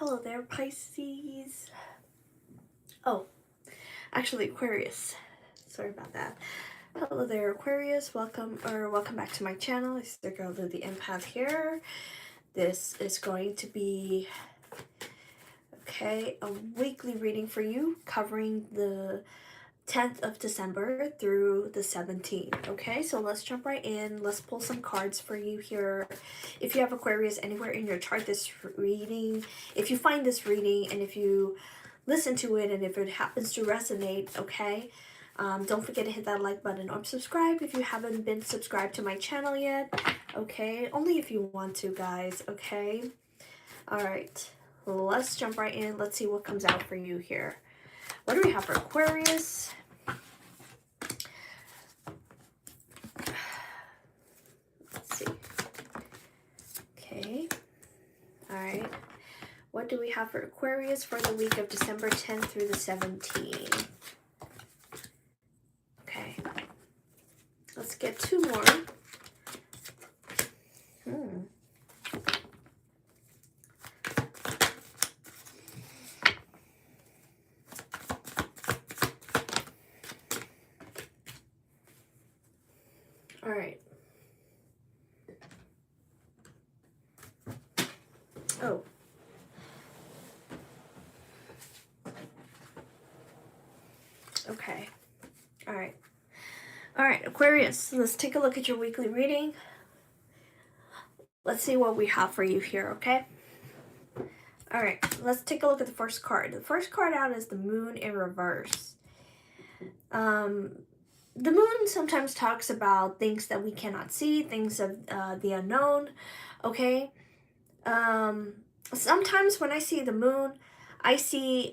Hello there, Pisces. Oh, actually Aquarius. Sorry about that. Hello there, Aquarius. Welcome back to my channel. It's the girl of the empath here. This is going to be a weekly reading for you covering the 10th of December through the 17th. Okay, so let's jump right in. Let's pull some cards for you here. If you have Aquarius anywhere in your chart, if you find this reading and if you listen to it and if it happens to resonate, okay, don't forget to hit that like button or subscribe if you haven't been subscribed to my channel yet. Okay, only if you want to, guys. Okay, all right, let's jump right in. Let's see what comes out for you here. What do we have for Aquarius? Let's see. Okay. All right. What do we have for Aquarius for the week of December 10th through the 17th? Okay. Let's get two more. All right. Oh. Okay. All right. All right, Aquarius, let's take a look at your weekly reading. Let's see what we have for you here, okay? All right, let's take a look at the first card. The first card out is the Moon in reverse. The moon sometimes talks about things that we cannot see, things of the unknown, okay? Sometimes when I see the moon, I see,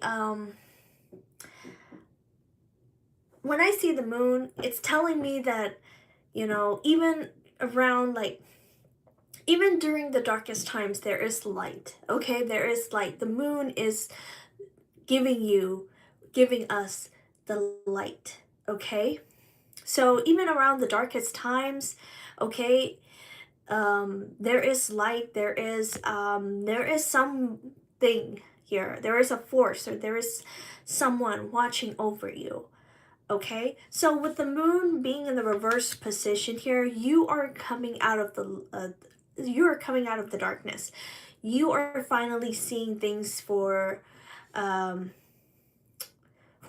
when I see the moon, it's telling me that, you know, even around, like, even during the darkest times, there is light, okay? There is light. The moon is giving us the light, okay? So even around the darkest times, okay, there is light, there is something here. There is a force, or there is someone watching over you. Okay, so with the moon being in the reverse position here, you are coming out of the darkness. You are finally seeing things for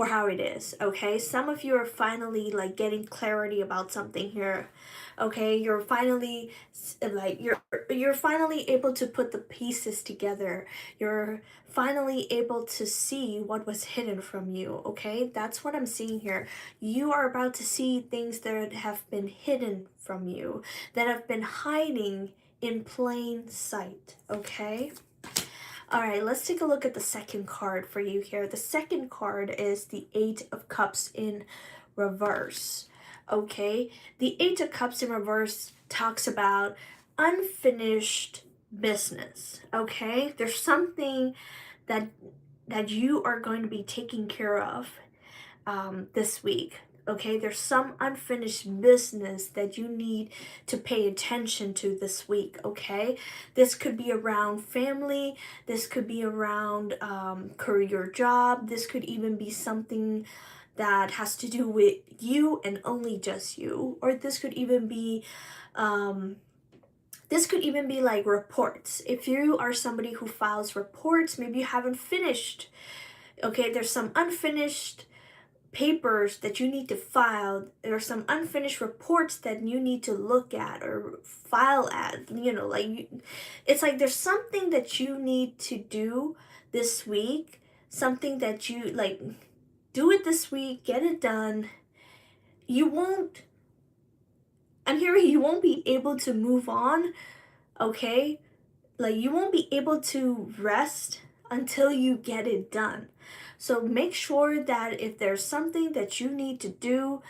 how it is. Okay, some of you are finally like getting clarity about something here. Okay, you're finally like you're finally able to put the pieces together. You're finally able to see what was hidden from you. Okay, that's what I'm seeing here. You are about to see things that have been hidden from you, that have been hiding in plain sight. Okay. All right, let's take a look at the second card for you here. The second card is the Eight of Cups in reverse. Okay, the Eight of Cups in reverse talks about unfinished business. Okay, there's something that you are going to be taking care of this week. Okay, there's some unfinished business that you need to pay attention to this week. Okay, this could be around family, this could be around career, job, this could even be something that has to do with you and only just you, or this could even be like reports. If you are somebody who files reports, maybe you haven't finished. Okay, there's some unfinished papers that you need to file. There are some unfinished reports that you need to look at or file at, you know, like it's like there's something that you need to do this week, something that you like, do it this week, get it done. I'm hearing you won't be able to move on. Okay, like you won't be able to rest until you get it done. So make sure that if there's something that you need to do,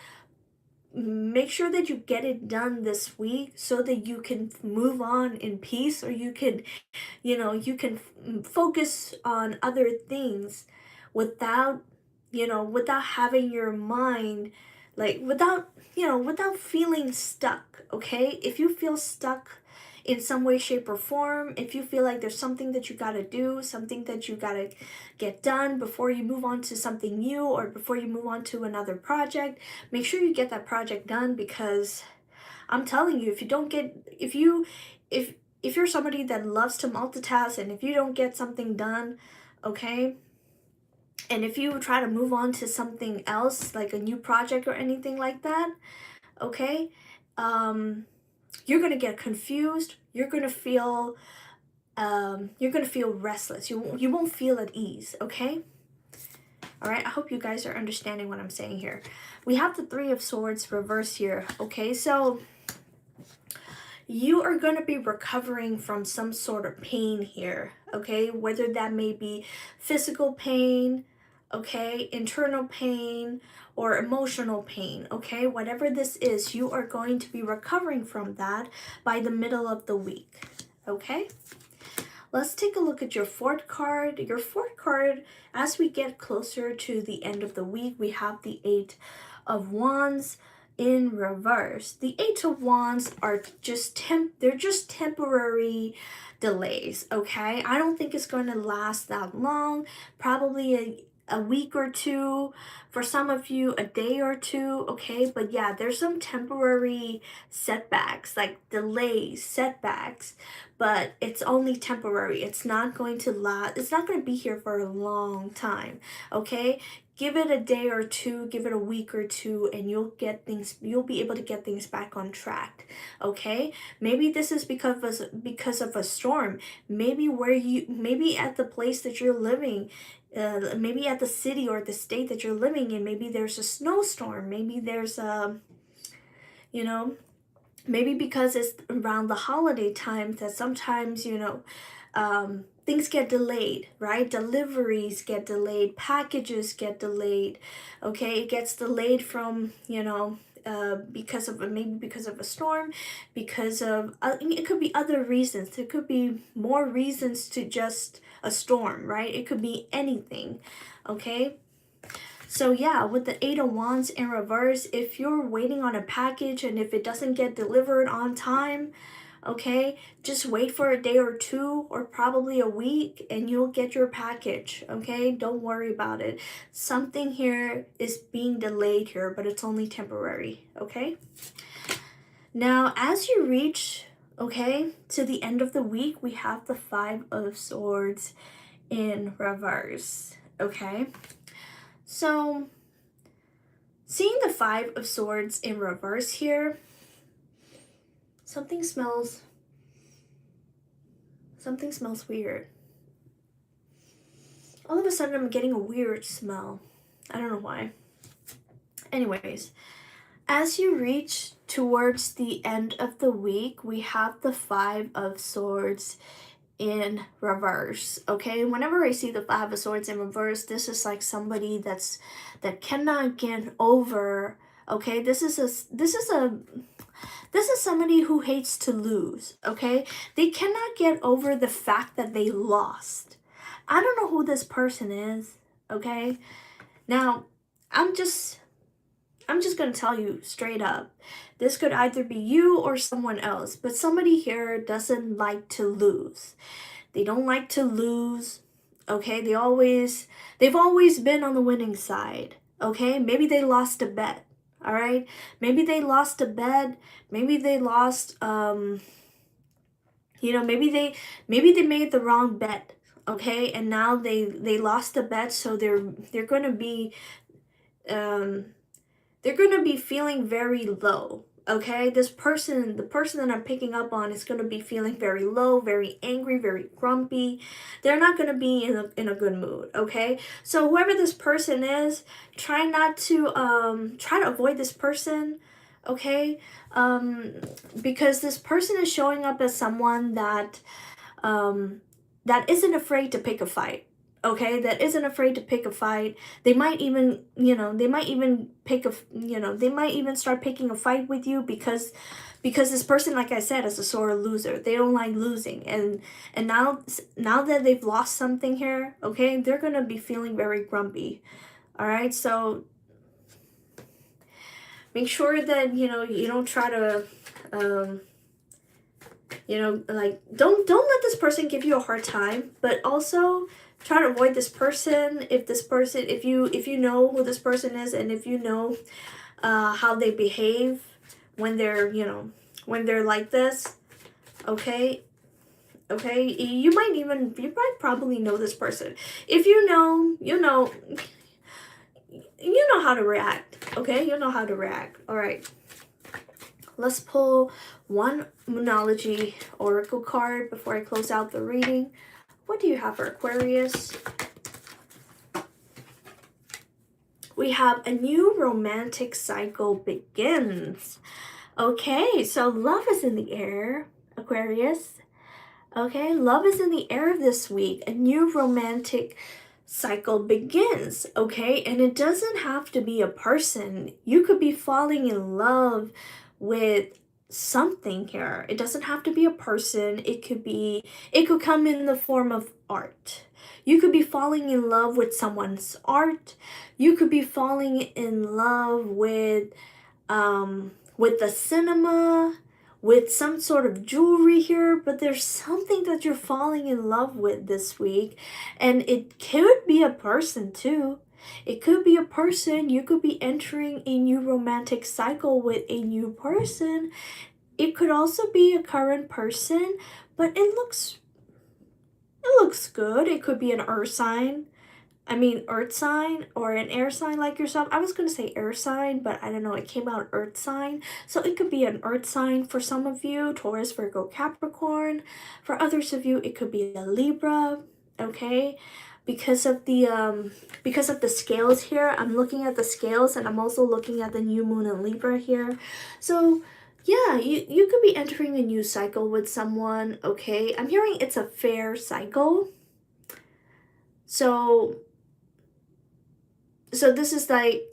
make sure that you get it done this week so that you can move on in peace, or you can, you can focus on other things without, without having your mind, like without feeling stuck. Okay, if you feel stuck in some way, shape, or form. If you feel like there's something that you gotta do, something that you gotta get done before you move on to something new or before you move on to another project, make sure you get that project done, because I'm telling you, if you don't get, if you're somebody that loves to multitask, and if you don't get something done, okay, and if you try to move on to something else, like a new project or anything like that, okay, you're gonna get confused. You're gonna feel restless. You won't feel at ease. Okay. All right. I hope you guys are understanding what I'm saying here. We have the Three of Swords reverse here. Okay, so you are going to be recovering from some sort of pain here, okay? Whether that may be physical pain, okay, internal pain, or emotional pain, okay? Whatever this is, you are going to be recovering from that by the middle of the week, okay? Let's take a look at your fourth card. Your fourth card, as we get closer to the end of the week, we have the Eight of Wands in reverse. The Eight of Wands are just temporary delays, okay? I don't think it's going to last that long. Probably a week or two, for some of you a day or two, okay? But yeah, there's some temporary setbacks, like delays, setbacks, but it's only temporary. It's not going to last. It's not going to be here for a long time, okay? Give it a day or two, give it a week or two, and you'll be able to get things back on track, okay? Maybe this is because of a storm. Maybe at the place that you're living, maybe at the city or the state that you're living in, maybe there's a snowstorm. Maybe there's you know, maybe because it's around the holiday time that sometimes, things get delayed, right? Deliveries get delayed, packages get delayed, okay? It gets delayed from, because of a storm, because of, it could be other reasons. There could be more reasons to just a storm, right? It could be anything, okay? So yeah, with the Eight of Wands in reverse, if you're waiting on a package and if it doesn't get delivered on time, okay, just wait for a day or two or probably a week and you'll get your package, okay? Don't worry about it. Something here is being delayed here, but it's only temporary, okay? Now, as you reach, okay, to the end of the week, we have the Five of Swords in reverse, okay? So, seeing the Five of Swords in reverse here, something smells weird. All of a sudden, I'm getting a weird smell. I don't know why. Anyways, as you reach towards the end of the week, we have the Five of Swords in reverse, okay? Whenever I see the Five of Swords in reverse, this is like somebody that cannot get over, okay? This is somebody who hates to lose, okay? They cannot get over the fact that they lost. I don't know who this person is, okay? Now, I'm just going to tell you straight up. This could either be you or someone else, but somebody here doesn't like to lose. They don't like to lose, okay? They've always been on the winning side, okay? Maybe they lost a bet, all right? Maybe they lost a bet. Maybe they lost, maybe they made the wrong bet, okay? And now they lost the bet, so they're going to be, they're going to be feeling very low, okay? The person that I'm picking up on is going to be feeling very low, very angry, very grumpy. They're not going to be in a good mood, okay? So whoever this person is, try to avoid this person, okay? Because this person is showing up as someone that isn't afraid to pick a fight. Okay, that isn't afraid to pick a fight. They might even, they might even start picking a fight with you because this person, like I said, is a sore loser. They don't like losing. And now that they've lost something here, okay, they're going to be feeling very grumpy. All right, so make sure that, you don't try to, You know, like don't let this person give you a hard time, but also try to avoid this person if you know who this person is, and if you know how they behave when they're, when they're like this. Okay, okay, you might probably know this person. If you know, you know how to react. Okay, you know how to react. All right, let's pull one Moonology oracle card before I close out the reading. What do you have for Aquarius? We have a new romantic cycle begins. Okay, so love is in the air, Aquarius. Okay, love is in the air this week. A new romantic cycle begins, okay? And it doesn't have to be a person. You could be falling in love with something here. It doesn't have to be a person. It could come in the form of art. You could be falling in love with someone's art. You could be falling in love with the cinema, with some sort of jewelry here, but there's something that you're falling in love with this week, and it could be a person too. It could be a person. You could be entering a new romantic cycle with a new person. It could also be a current person, but it looks good. It could be an earth sign. Earth sign or an air sign like yourself. I was going to say air sign, but I don't know. It came out earth sign. So it could be an earth sign for some of you, Taurus, Virgo, Capricorn. For others of you, it could be a Libra, okay? Because of the scales here, I'm looking at the scales, and I'm also looking at the new moon in Libra here. So yeah, you could be entering a new cycle with someone, okay? I'm hearing it's a fair cycle. So this is like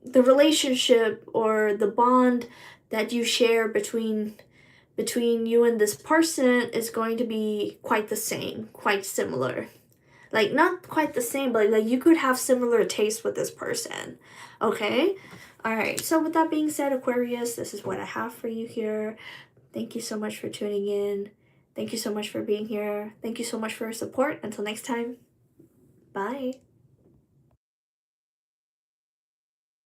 the relationship or the bond that you share between you and this person is going to be quite the same, quite similar. Like not quite the same, but like you could have similar taste with this person. Okay? All right. So with that being said, Aquarius, this is what I have for you here. Thank you so much for tuning in. Thank you so much for being here. Thank you so much for your support. Until next time. Bye.